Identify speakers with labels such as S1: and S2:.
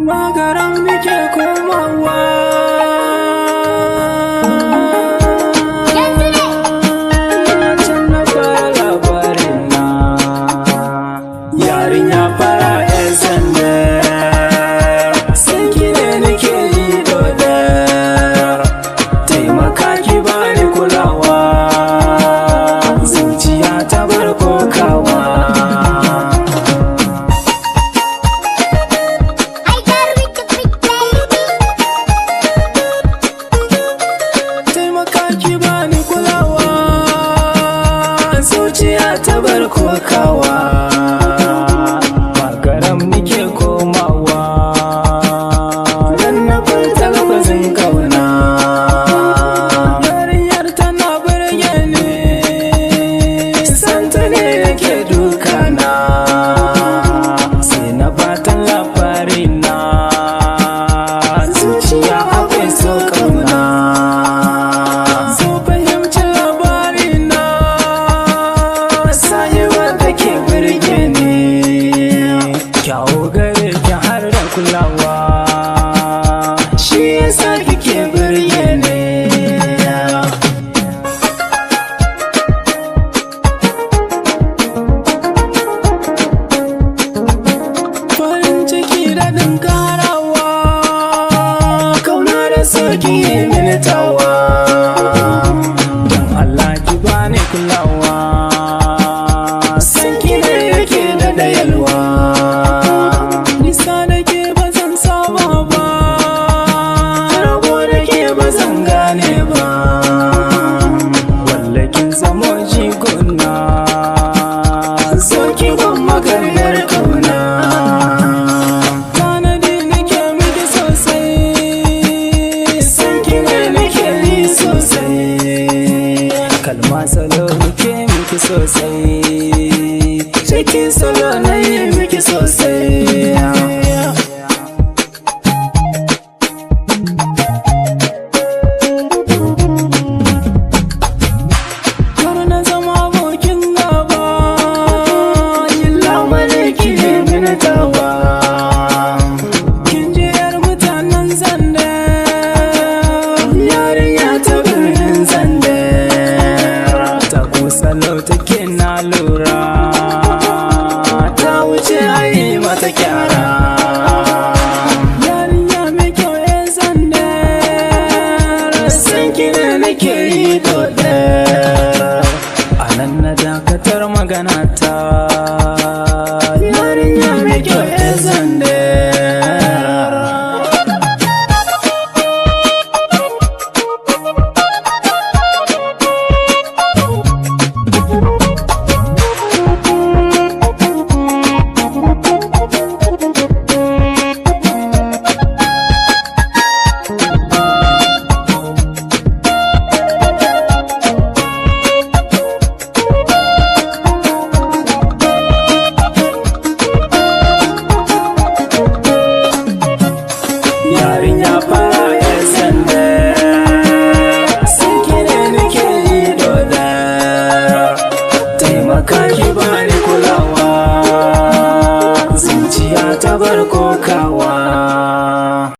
S1: Magaram nake komawa. Can na fara labarin na yarinya fara 'yan sanda, sai ki ne nake yi dodar, taimaka ki bani kulawa, zuciya ta bar kokawa. Zuciya ta bar kokawa, magaram nike komawa, dan na furta lafazin kauna. Yarinyar tana burge ni, santa ne yake dukana, sai na batan labarina, zuciya akwai so kauna. Kyawo gare ki har da kulawa, shi yasa kike burge ni. Farin ciki da karawa, kauna da soki minitawa, don Allah ki bani kulawa, sanki ne yake da dayalwa. Soki ban maganar kauna, tanadi nake miki sosai, sanki ne nake yi sosai, kalma salo nake miki sosai, cikin salo na yi miki sosai.